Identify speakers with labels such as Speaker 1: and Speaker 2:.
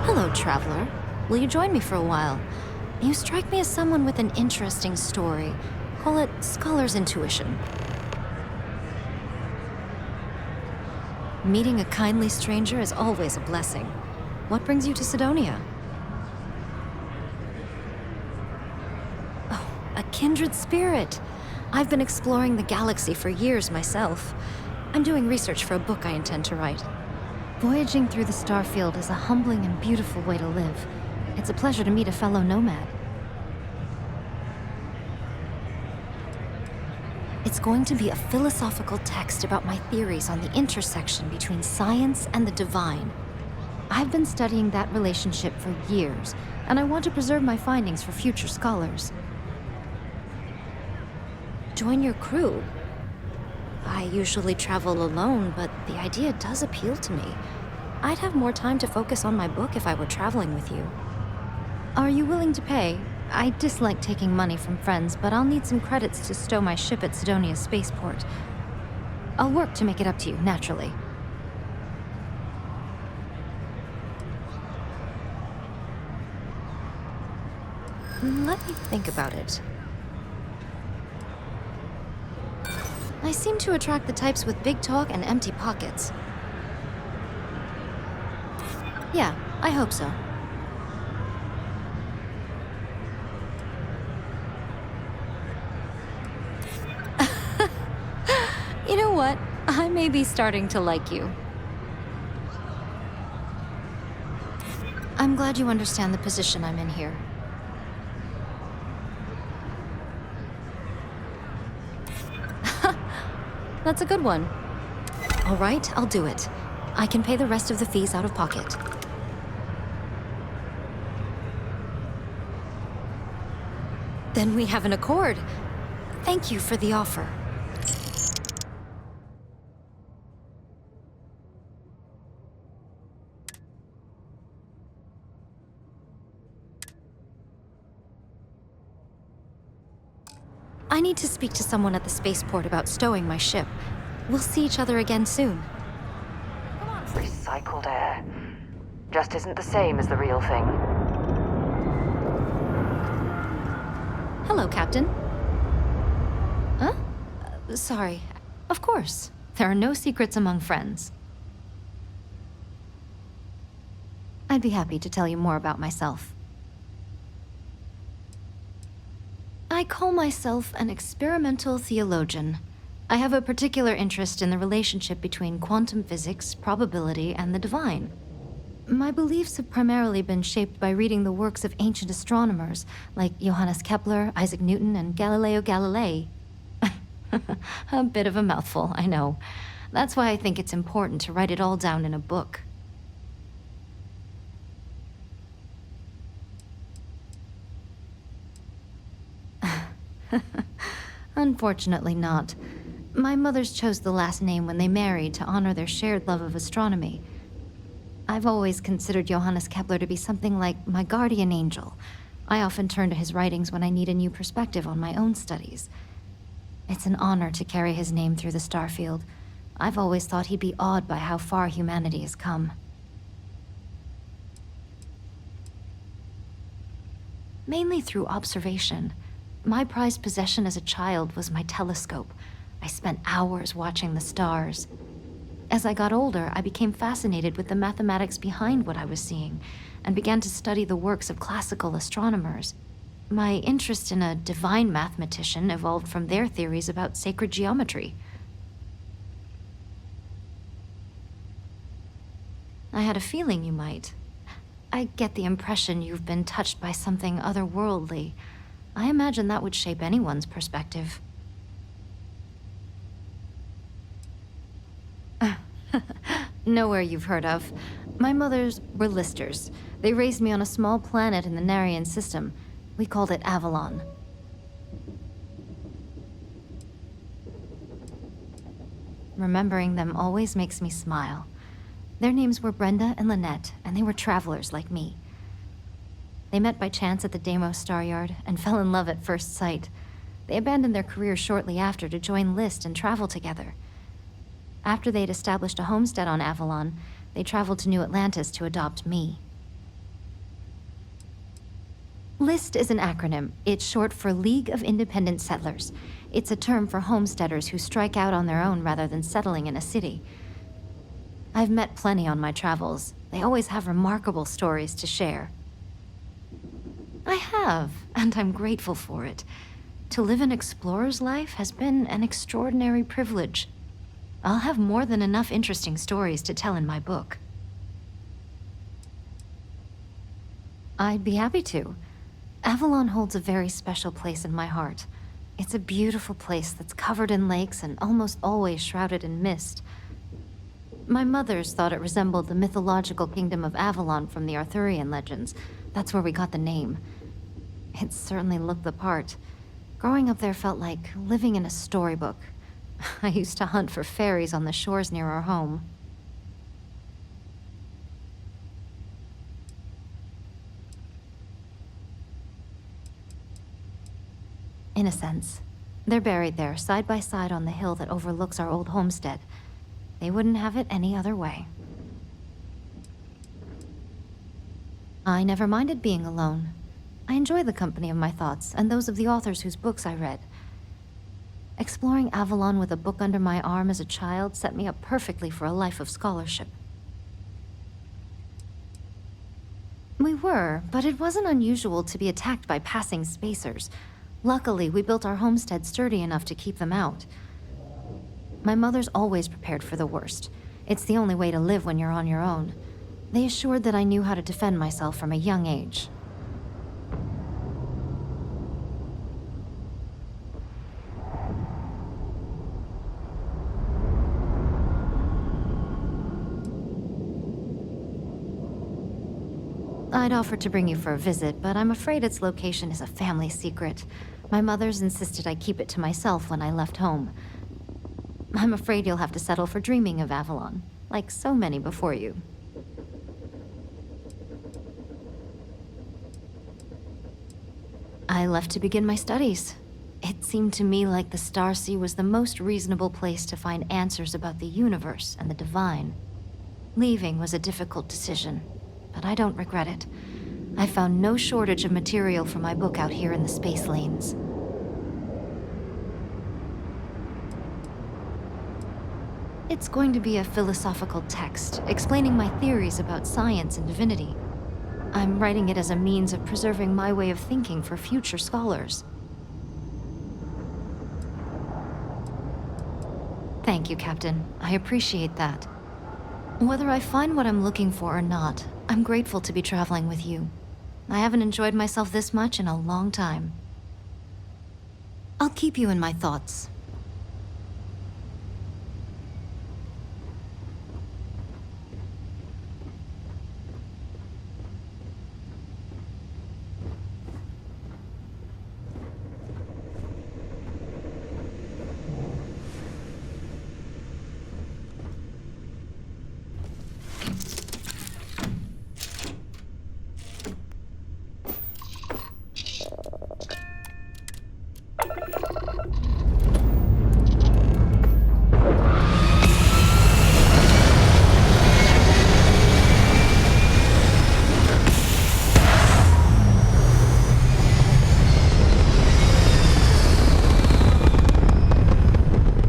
Speaker 1: Hello, traveler. Will you join me for a while? You strike me as someone with an interesting story. Call it scholar's intuition. Meeting a kindly stranger is always a blessing. What brings you to Sidonia? Oh, a kindred spirit. I've been exploring the galaxy for years myself. I'm doing research for a book I intend to write. Voyaging through the Starfield is a humbling and beautiful way to live. It's a pleasure to meet a fellow nomad. It's going to be a philosophical text about my theories on the intersection between science and the divine. I've been studying that relationship for years, and I want to preserve my findings for future scholars. Join your crew? I usually travel alone, but the idea does appeal to me. I'd have more time to focus on my book if I were traveling with you. Are you willing to pay? I dislike taking money from friends, but I'll need some credits to stow my ship at Sidonia's spaceport. I'll work to make it up to you, naturally. Let me think about it. I seem to attract the types with big talk and empty pockets. Yeah, I hope so. You know what? I may be starting to like you. I'm glad you understand the position I'm in here. That's a good one. All right, I'll do it. I can pay the rest of the fees out of pocket. Then we have an accord. Thank you for the offer. I need to speak to someone at the spaceport about stowing my ship. We'll see each other again soon.
Speaker 2: Recycled air. Just isn't the same as the real thing.
Speaker 1: Hello, Captain. Huh? Sorry. Of course. There are no secrets among friends. I'd be happy to tell you more about myself. I call myself an experimental theologian. I have a particular interest in the relationship between quantum physics, probability, and the divine. My beliefs have primarily been shaped by reading the works of ancient astronomers like Johannes Kepler, Isaac Newton, and Galileo Galilei. A bit of a mouthful, I know. That's why I think it's important to write it all down in a book. Unfortunately not. My mothers chose the last name when they married to honor their shared love of astronomy. I've always considered Johannes Kepler to be something like my guardian angel. I often turn to his writings when I need a new perspective on my own studies. It's an honor to carry his name through the Starfield. I've always thought he'd be awed by how far humanity has come. Mainly through observation. My prized possession as a child was my telescope. I spent hours watching the stars. As I got older, I became fascinated with the mathematics behind what I was seeing, and began to study the works of classical astronomers. My interest in a divine mathematician evolved from their theories about sacred geometry. I had a feeling you might. I get the impression you've been touched by something otherworldly. I imagine that would shape anyone's perspective. Nowhere you've heard of. My mothers were listers. They raised me on a small planet in the Narian system. We called it Avalon. Remembering them always makes me smile. Their names were Brenda and Lynette, and they were travelers like me. They met by chance at the Deimos Star Yard and fell in love at first sight. They abandoned their careers shortly after to join List and travel together. After they'd established a homestead on Avalon, they traveled to New Atlantis to adopt me. LIST is an acronym. It's short for League of Independent Settlers. It's a term for homesteaders who strike out on their own rather than settling in a city. I've met plenty on my travels. They always have remarkable stories to share. I have, and I'm grateful for it. To live an explorer's life has been an extraordinary privilege. I'll have more than enough interesting stories to tell in my book. I'd be happy to. Avalon holds a very special place in my heart. It's a beautiful place that's covered in lakes and almost always shrouded in mist. My mothers thought it resembled the mythological kingdom of Avalon from the Arthurian legends. That's where we got the name. It certainly looked the part. Growing up there felt like living in a storybook. I used to hunt for fairies on the shores near our home. In a sense. They're buried there, side by side on the hill that overlooks our old homestead. They wouldn't have it any other way. I never minded being alone. I enjoy the company of my thoughts and those of the authors whose books I read. Exploring Avalon with a book under my arm as a child set me up perfectly for a life of scholarship. We were, but it wasn't unusual to be attacked by passing spacers. Luckily, we built our homestead sturdy enough to keep them out. My mother's always prepared for the worst. It's the only way to live when you're on your own. They assured that I knew how to defend myself from a young age. I'd offered to bring you for a visit, but I'm afraid its location is a family secret. My mother's insisted I keep it to myself when I left home. I'm afraid you'll have to settle for dreaming of Avalon, like so many before you. I left to begin my studies. It seemed to me like the Starsea was the most reasonable place to find answers about the universe and the divine. Leaving was a difficult decision, but I don't regret it. I found no shortage of material for my book out here in the space lanes. It's going to be a philosophical text, explaining my theories about science and divinity. I'm writing it as a means of preserving my way of thinking for future scholars. Thank you, Captain. I appreciate that. Whether I find what I'm looking for or not, I'm grateful to be traveling with you. I haven't enjoyed myself this much in a long time. I'll keep you in my thoughts.